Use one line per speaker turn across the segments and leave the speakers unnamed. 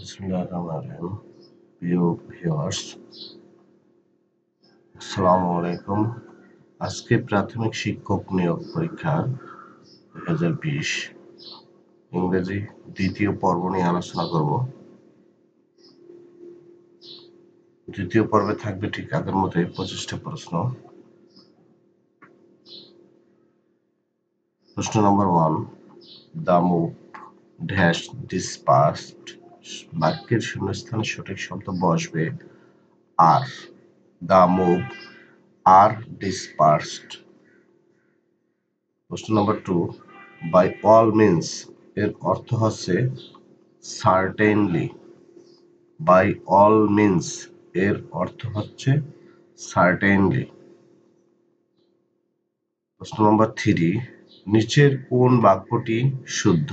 বিসমিল্লাহিররহমানিররহিম। প্রিয় ভিউয়ার্স, আসসালামু আলাইকুম। আজকে প্রাথমিক শিক্ষক নিয়োগ পরীক্ষা 2020 ইংরেজি দ্বিতীয় পর্ব নিয়ে আলোচনা করব। দ্বিতীয় পর্বে থাকবে ঠিক আগের মতোই 25টা প্রশ্ন। প্রশ্ন নম্বর 1, দ্য মুভ ড্যাশ ডিসপার্সড। বাক্যের শূন্যস্থানে সঠিক শব্দ বসবে are. The move are dispersed. প্রশ্ন নম্বর 2, বাই অল মিনস এর অর্থ হচ্ছে সার্টেনলি। বাই অল মিনস এর অর্থ হচ্ছে সার্টেনলি। প্রশ্ন নম্বর 3, নিচের কোন বাক্যটি শুদ্ধ?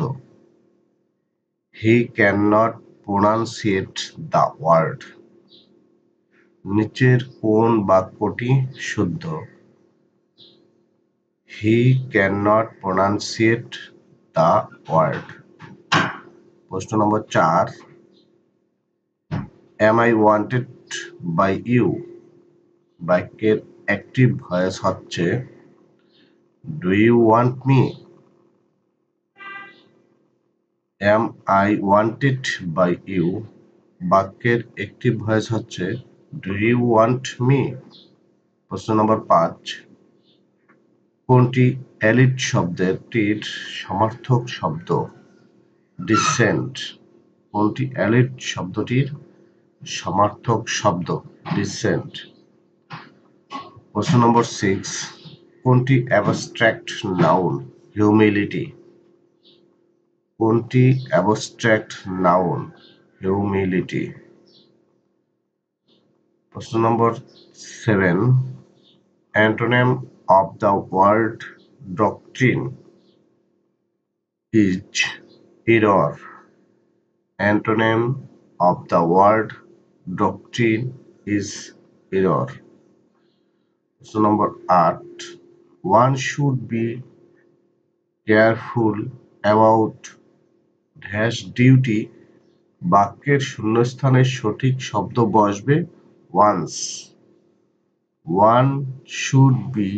He can not pronounciate the word. নিচের কোন বাক্যটি শুদ্ধ? He can not pronounciate the word. প্রশ্ন নম্বর 4, am I wanted by you। বাক্যের অ্যাক্টিভ ভয়েস হচ্ছে do you want me। am I wanted by you বাক্যের অ্যাক্টিভ ভয়েস হচ্ছে do you want me। প্রশ্ন নম্বর 5, কোনটি এলিট শব্দটির সমার্থক শব্দ? ডিসেন্ট। কোনটি এলিট শব্দটির সমার্থক শব্দ? ডিসেন্ট। প্রশ্ন নম্বর 6, কোনটি অ্যাবস্ট্রাক্ট নাউন? হিউমিলিটি। কোনটি অ্যাবস্ট্রাক্ট নাউন? হিউমিলিটি। প্রশ্ন number 7, antonym of the word doctrine is error. Antonym of the word doctrine is error. প্রশ্ন number 8, one should be careful about dash duty। বাক্যের শূন্যস্থানে সঠিক শব্দ বসবে once। one should be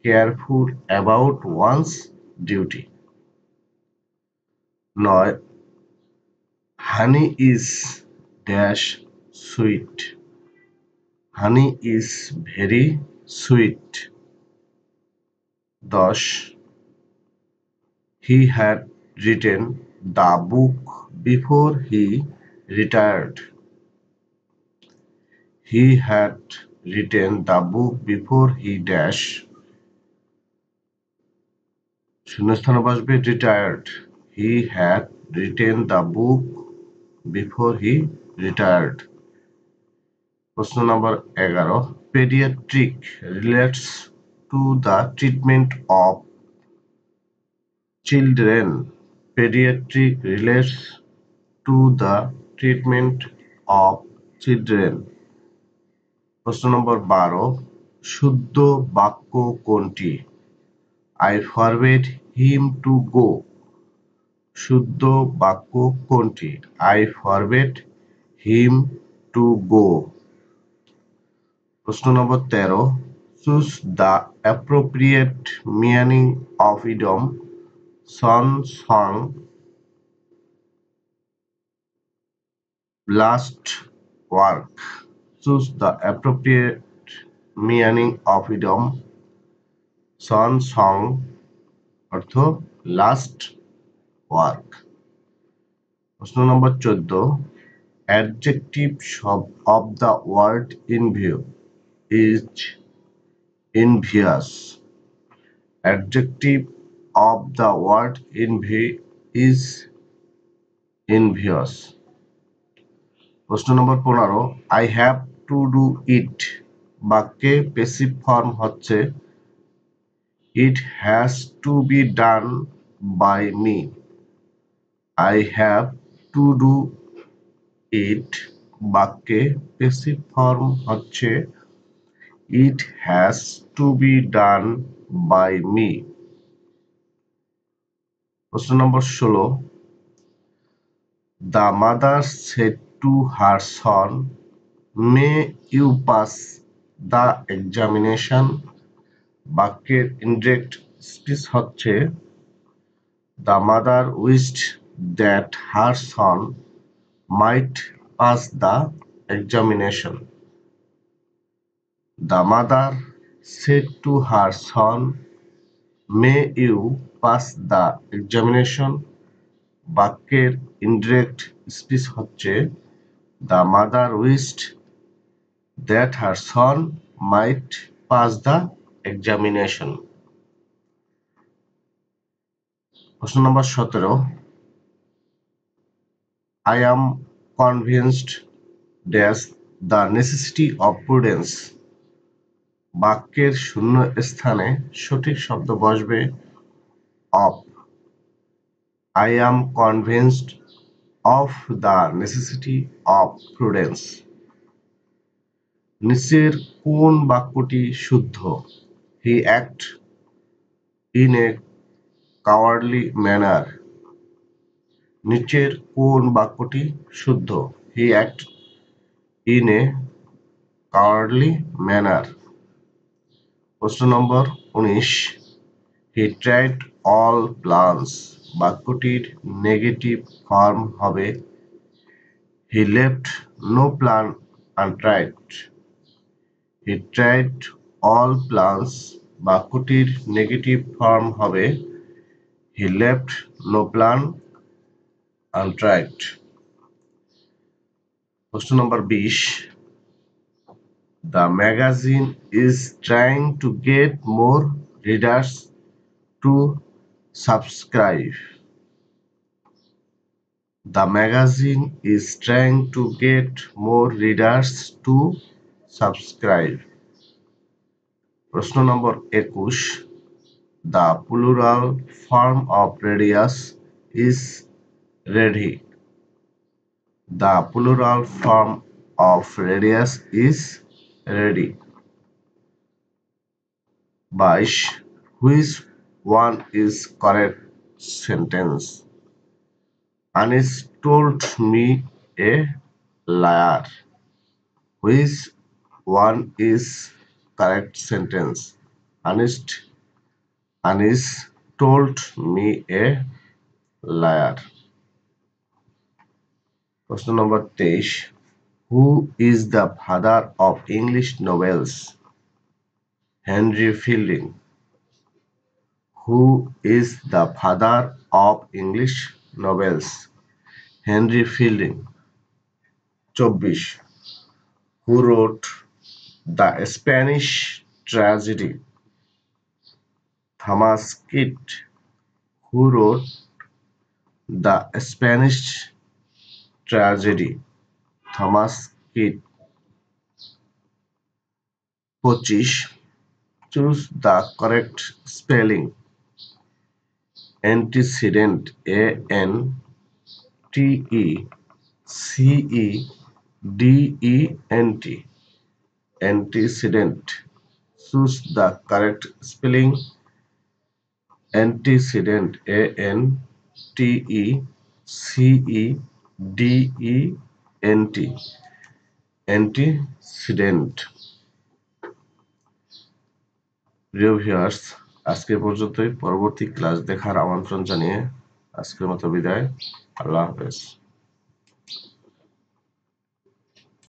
careful about one's duty। 9, honey is dash sweet। honey is very sweet। 10, he had written the book before he retired। he had written the book before he dash শূন্যস্থানে বসবে retired। he had written the book before he retired। প্রশ্ন নম্বর 11, pediatric relates to the treatment of children। pediatric relates to the treatment of children। প্রশ্ন নম্বর 12, শুদ্ধ বাক্য কোনটি? I forbade him to go। শুদ্ধ বাক্য কোনটি? I forbade him to go। প্রশ্ন নম্বর 13, choose the appropriate meaning of idiom son song last work। choose the appropriate meaning of idiom son song অর্থ last work. প্রশ্ন number 14, adjective of the word envy is envious। adjective of the word envy is envious। প্রশ্ন number 15, I have to do it বাক্যে passive form হচ্ছে it has to be done by me। I have to do it বাক্যে passive form হচ্ছে it has to be done by me। প্রশ্ন নম্বর 16, The mother said to her son, "May you pass the examination." বাক্যের indirect speech হচ্ছে The mother wished that her son might pass the examination. The mother said to her son, "May you pass the examination." বাক্যের indirect speech হচ্ছে The mother wished that her son might pass the examination. প্রশ্ন নম্বর 17 I am convinced dash the necessity of prudence. বাক্যের শূন্য স্থানে সঠিক শব্দ বসবে of. I am convinced of the necessity of prudence. নিচের কোন বাক্যটি শুদ্ধ? He act in a cowardly manner. নিচের কোন বাক্যটি শুদ্ধ? He act in a cowardly manner. প্রশ্ন নম্বর 19 He tried all plans. বাক্যটির নেগেটিভ ফর্ম হবে He left no plan untried. He tried all plans. বাক্যটির নেগেটিভ ফর্ম হবে He left no plan untried. প্রশ্ন নম্বর 20 The magazine is trying to get more readers to subscribe. The magazine is trying to get more readers to subscribe. প্রশ্ন নম্বর 21 The plural form of radius is ready. The plural form of radius is ready. 22 Which one is correct sentence? Anis told me a liar. Which one is correct sentence? Anis told me a liar. প্রশ্ন নম্বর 23 Who is the father of English novels? Henry Fielding. Who is the father of English novels? Henry Fielding. 24 Who wrote the Spanish tragedy? Thomas Kidd. Who wrote the Spanish tragedy? Thomas Kidd. 25 Choose the correct spelling. Antecedent Antecedent. Antecedent. Choose the correct spelling. Antecedent Antecedent. Antecedent. প্রিয় viewers আজকে পর্যন্তই পরবর্তী class দেখার আমন্ত্রণ জানিয়ে আজকের মতো বিদায় আল্লাহ হাফেজ